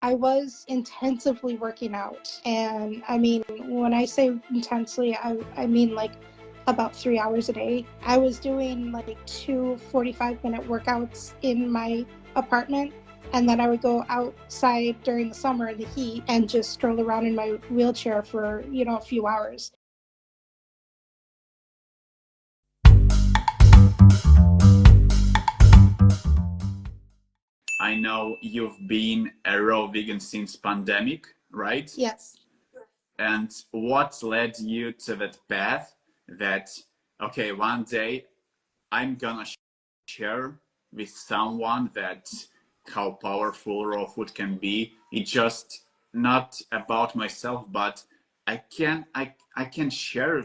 I was intensively working out. And I mean, when I say intensely, I mean like about 3 hours a day. I was doing like two 45-minute workouts in my apartment. And then I would go outside during the summer in the heat and just stroll around in my wheelchair for, a few hours. I know you've been a raw vegan since pandemic, right? Yes. And what led you to that path that, okay, one day I'm gonna share with someone that how powerful raw food can be. It's just not about myself, but I can share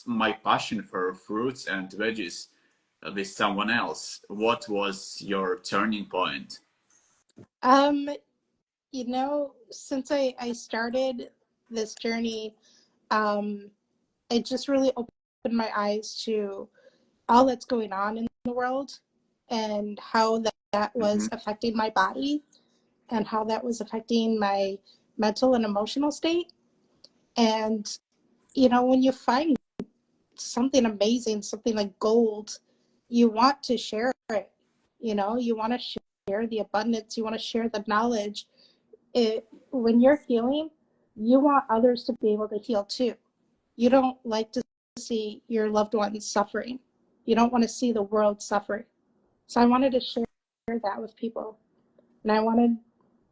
my passion for fruits and veggies with someone else. What was your turning point? Um, since I started this journey, um, it just really opened my eyes to all that's going on in the world and how that was Mm-hmm. affecting my body and how that was affecting my mental and emotional state. And, when you find something amazing, something like gold, you want to share it. You want to share the abundance, you want to share the knowledge. When you're healing, you want others to be able to heal too. You don't like to see your loved ones suffering. You don't want to see the world suffering. So I wanted to share that with people. And I wanted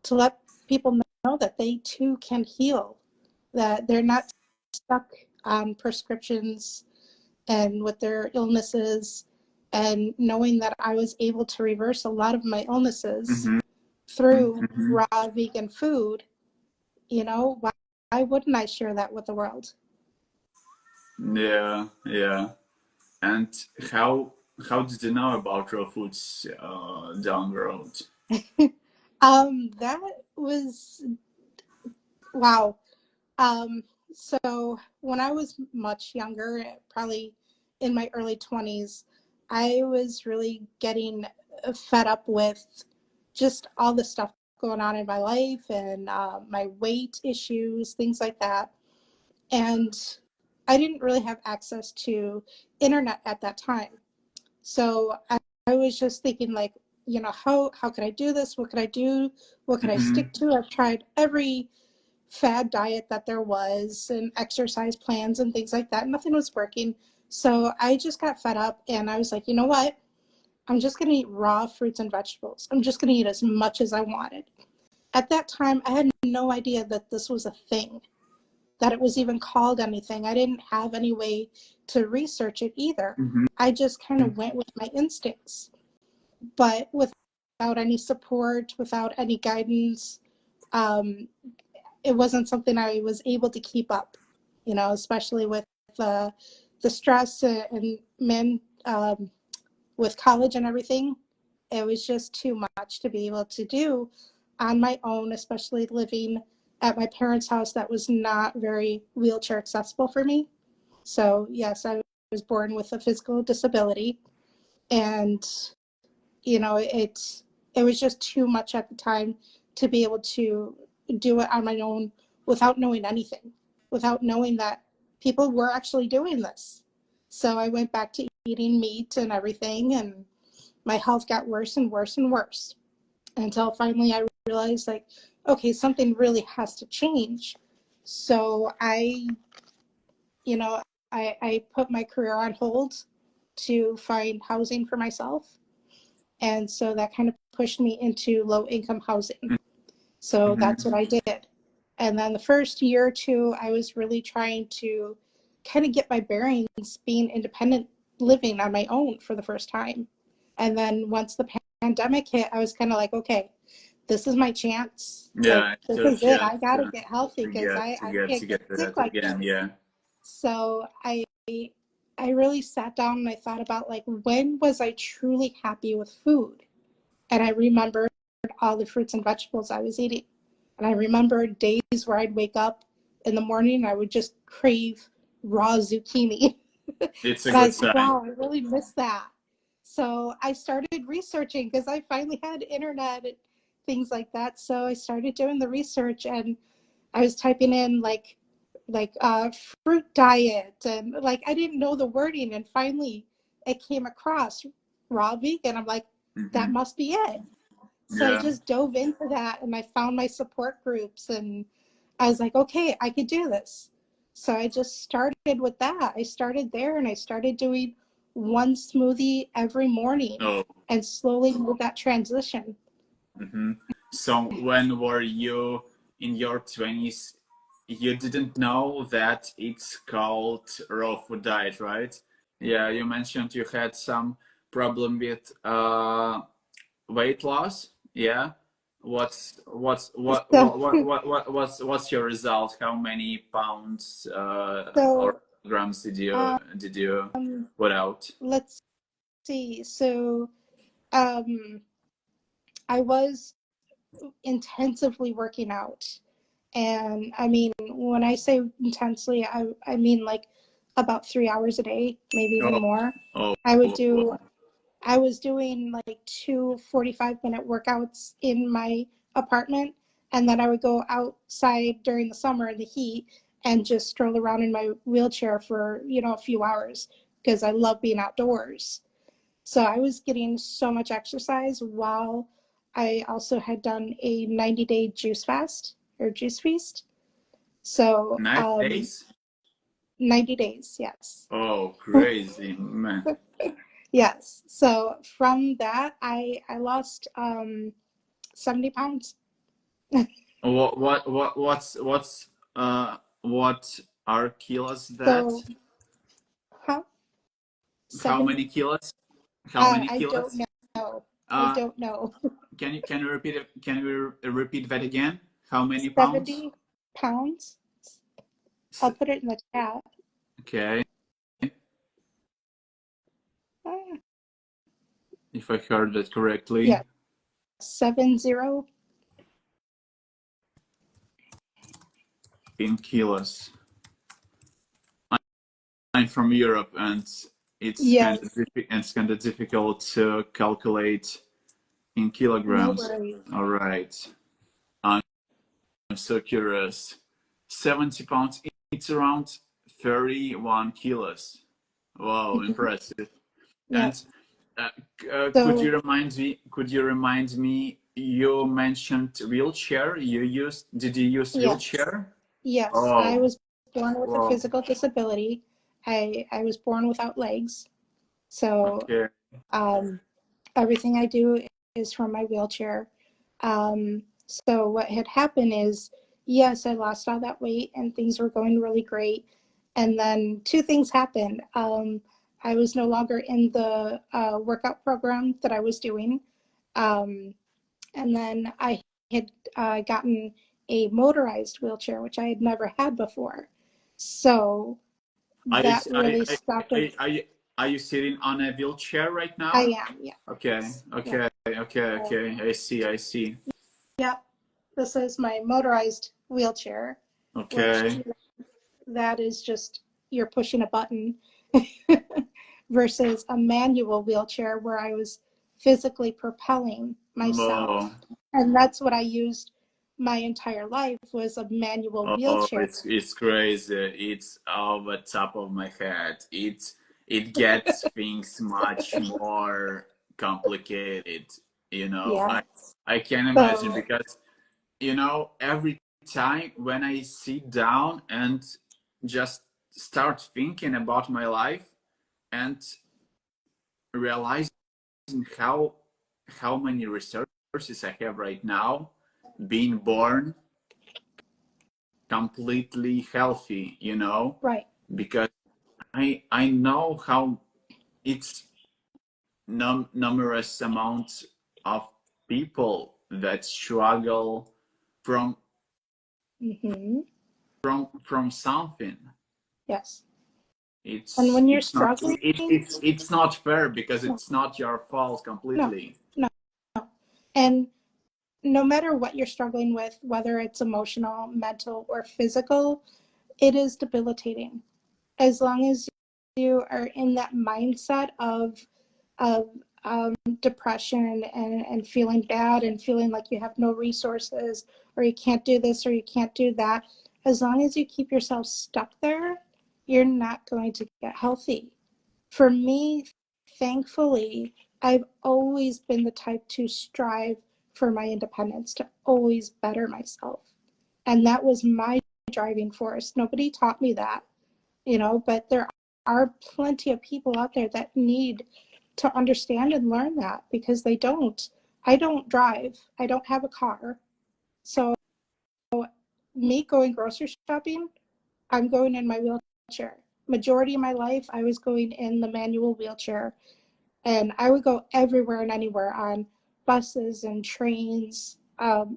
to let people know that they too can heal, that they're not stuck on prescriptions and with their illnesses. And knowing that I was able to reverse a lot of my illnesses Mm-hmm. through Mm-hmm. raw vegan food, why wouldn't I share that with the world? Yeah, yeah. And how how did you know about raw foods down the road? That was wow. Um, so when I was much younger, probably in my early 20s, I was really getting fed up with just all the stuff going on in my life and my weight issues, things like that. And I didn't really have access to internet at that time. So I was just thinking like, how could I do this? What could I do? What could I Mm-hmm. stick to? I've tried every fad diet that there was and exercise plans and things like that. Nothing was working. So I just got fed up and I was like, you know what? I'm just going to eat raw fruits and vegetables. I'm just going to eat as much as I wanted. At that time, I had no idea that this was a thing, that it was even called anything. I didn't have any way to research it either. Mm-hmm. I just kind of went with my instincts, but without any support, without any guidance, um, it wasn't something I was able to keep up, especially with the stress and men with college and everything. It was just too much to be able to do on my own, especially living at my parents' house that was not very wheelchair accessible for me. So yes, I was born with a physical disability, and it was just too much at the time to be able to do it on my own without knowing anything, without knowing that people were actually doing this. So I went back to eating meat and everything, and my health got worse and worse and worse until finally I realized, like, okay, something really has to change. So you know, I put my career on hold to find housing for myself. And so that kind of pushed me into low income housing. So that's what Mm-hmm. I did. And then the first year or two, I was really trying to kind of get my bearings being independent living on my own for the first time. And then once the pandemic hit, I was kind of like, okay, this is my chance. Like, Yeah, it's this your is it. chance I got to get healthy to because get I to can't get get to sick that like again. this. Yeah. So I really sat down and I thought about, like, when was I truly happy with food? And I remembered all the fruits and vegetables I was eating. And I remembered days where I'd wake up in the morning and I would just crave raw zucchini. It's a And I good was like, sign. wow, I really miss that. So I started researching because I finally had internet and things like that. So I started doing the research, and I was typing in fruit diet, and like I didn't know the wording, and finally it came across raw vegan. I'm like, that must be it. So I Yeah. just dove into that, and I found my support groups, and I was like, okay, I could do this. So I just started with that. I started there, and I started doing one smoothie every morning, Oh. and slowly made that transition. So when were you in your 20s? You didn't know that it's called raw food diet, right? Yeah, you mentioned you had some problem with weight loss. Yeah. So, What's your result? How many pounds or so grams um, did you put out? let's see. So I was intensively working out. And I mean, when I say intensely, I mean like about 3 hours a day, maybe even Oh, more. oh, I would oh, do, I was doing like two 45-minute workouts in my apartment. And then I would go outside during the summer in the heat and just stroll around in my wheelchair for, a few hours because I love being outdoors. So I was getting so much exercise while I also had done a 90-day juice fast or juice feast. So 9 days? 90 days, yes. Oh, crazy, man. Yes. So from that, I lost 70 pounds. What are kilos that? So, huh? How 70? many kilos? How many I don't kilos? know. I Uh, don't know. can you repeat it? Can we repeat that again? How many pounds? 70 pounds. I'll put it in the chat. Okay, Ah, if I heard that correctly. yeah, 70. In kilos. I'm from Europe, and Yes. it's kind of difficult to calculate in No kilograms. worries. All right. I'm so curious. 70 pounds, it's around 31 kilos. Wow, impressive. Yeah. And So could you remind me, you mentioned wheelchair. Did you use yes, wheelchair? yes, I Oh, was born with a wow. physical disability. I was born without legs. So Okay. um, everything I do is from my wheelchair. So what had happened is, yes, I lost all that weight and things were going really great. And then two things happened. I was no longer in the workout program that I was doing. Um, and then I had gotten a motorized wheelchair, which I had never had before. So Are you, that really stopped it. are you sitting on a wheelchair right I now? am, Okay, yes. Yeah. okay, okay, okay. I see. Yeah. This is my motorized wheelchair, which Okay. that is just you're pushing a button versus a manual wheelchair where I was physically propelling myself. Oh, And that's what I used my entire life was a manual oh, wheelchair. it's crazy. It's over top of my head. It gets things much more complicated. You know, Yeah. I can imagine So because every time when I sit down and just start thinking about my life and realizing how how many resources I have right now, being born completely healthy, right. because I know how it's numerous amounts of people that struggle from Mm-hmm. from something. Yes. And It's when you're it's not struggling, it's not fair because no, it's not your fault no, completely. no. And no matter what you're struggling with, whether it's emotional, mental, or physical, it is debilitating. As long as you are in that mindset of depression and feeling bad and feeling like you have no resources or you can't do this or you can't do that, as long as you keep yourself stuck there, you're not going to get healthy. For me, thankfully, I've always been the type to strive for my independence, to always better myself. And that was my driving force. Nobody taught me that, but there are plenty of people out there that need to understand and learn that because they don't. I don't drive. I don't have a car. So me going grocery shopping, I'm going in my wheelchair. Majority of my life, I was going in the manual wheelchair, and I would go everywhere and anywhere on buses and trains,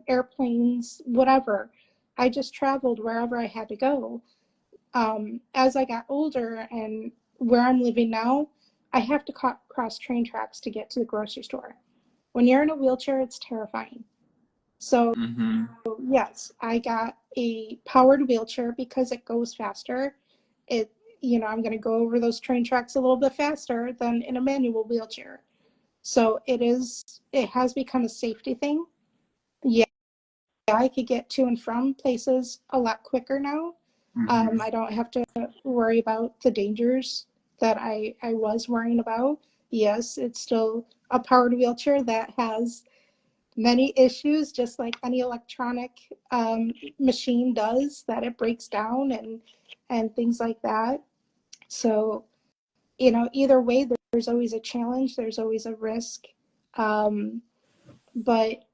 airplanes, whatever. I just traveled wherever I had to go. As I got older and where I'm living now, I have to cross train tracks to get to the grocery store. When you're in a wheelchair, it's terrifying. So Mm-hmm. yes, I got a powered wheelchair because it goes faster. It, I'm going to go over those train tracks a little bit faster than in a manual wheelchair. So it has become a safety thing. Yeah, I could get to and from places a lot quicker now. Mm-hmm. I don't have to worry about the dangers that I was worrying about. Yes, it's still a powered wheelchair that has many issues, just like any electronic machine does, that it breaks down and things like that. So, either way, there's always a challenge, there's always a risk. But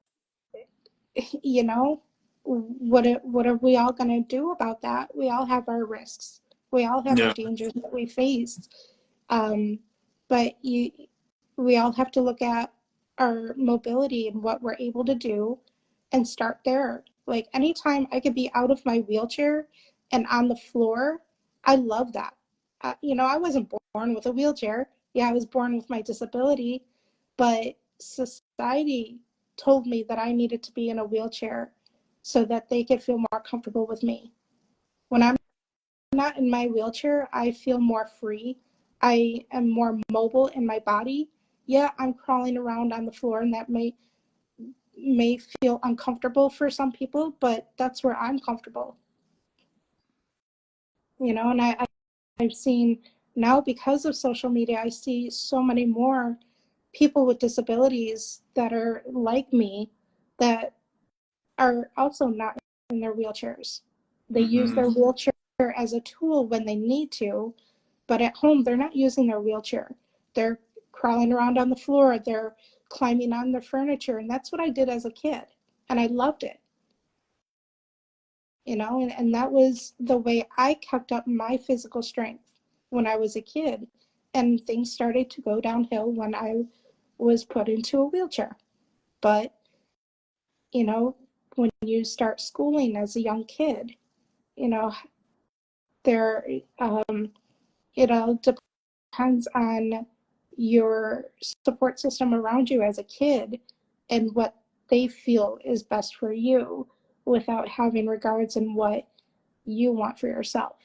you know, what are we all going to do about that? We all have our risks. We all have our Yeah. dangers that we face. Um, but we all have to look at our mobility and what we're able to do and start there. Like anytime I could be out of my wheelchair and on the floor, I love that. I wasn't born with a wheelchair. Yeah, I was born with my disability, but society told me that I needed to be in a wheelchair so that they could feel more comfortable with me. When I'm not in my wheelchair, I feel more free. I am more mobile in my body. Yeah, I'm crawling around on the floor, and that may feel uncomfortable for some people, but that's where I'm comfortable. And I've seen now, because of social media, I see so many more people with disabilities that are like me that are also not in their wheelchairs. They use Mm-hmm. their wheelchair as a tool when they need to, but at home they're not using their wheelchair. They're crawling around on the floor, they're climbing on the furniture, and that's what I did as a kid, and I loved it. And that was the way I kept up my physical strength when I was a kid. And things started to go downhill when I was put into a wheelchair. But, when you start schooling as a young kid, you know, there, it all depends on your support system around you as a kid and what they feel is best for you without having regards in what you want for yourself.